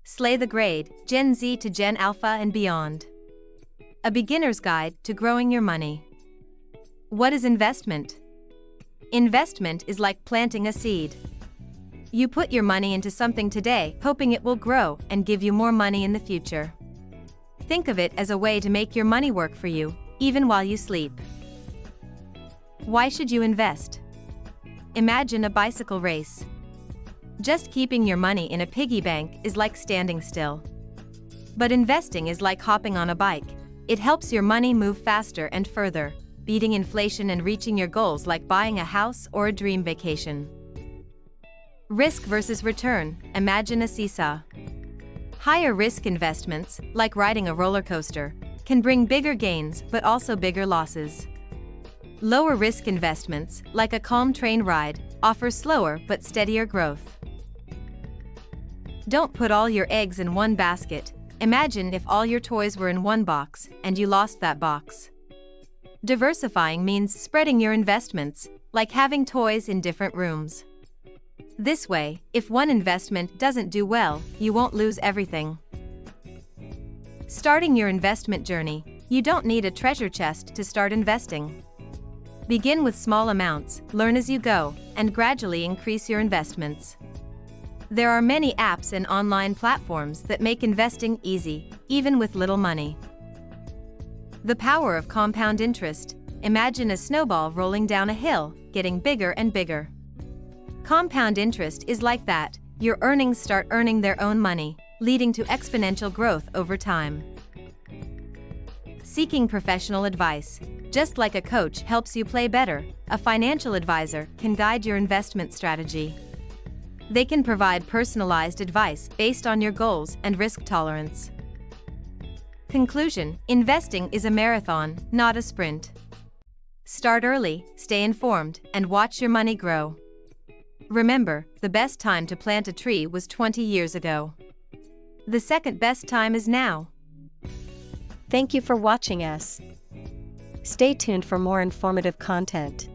Slay the Grade, Gen Z to Gen Alpha and beyond. A beginner's guide to growing your money. What is investment? Investment is like planting a seed. You put your money into something today, hoping it will grow and give you more money in the future. Think of it as a way to make your money work for you, even while you sleep. Why should you invest? Imagine a bicycle race. Just keeping your money in a piggy bank is like standing still. But investing is like hopping on a bike. It helps your money move faster and further, beating inflation and reaching your goals like buying a house or a dream vacation. Risk versus return, imagine a seesaw. Higher risk investments, like riding a roller coaster, can bring bigger gains but also bigger losses. Lower risk investments, like a calm train ride, offer slower but steadier growth. Don't put all your eggs in one basket. Imagine if all your toys were in one box and you lost that box. Diversifying means spreading your investments, like having toys in different rooms. This way, if one investment doesn't do well, you won't lose everything. Starting your investment journey, you don't need a treasure chest to start investing. Begin with small amounts, learn as you go, and gradually increase your investments. There are many apps and online platforms that make investing easy, even with little money. The power of compound interest. Imagine a snowball rolling down a hill, getting bigger and bigger. Compound interest is like that. Your earnings start earning their own money, leading to exponential growth over time. Seeking professional advice. Just like a coach helps you play better, a financial advisor can guide your investment strategy. They can provide personalized advice based on your goals and risk tolerance. Conclusion: investing is a marathon, not a sprint. Start early, stay informed, and watch your money grow. Remember, the best time to plant a tree was 20 years ago. The second best time is now. Thank you for watching us. Stay tuned for more informative content.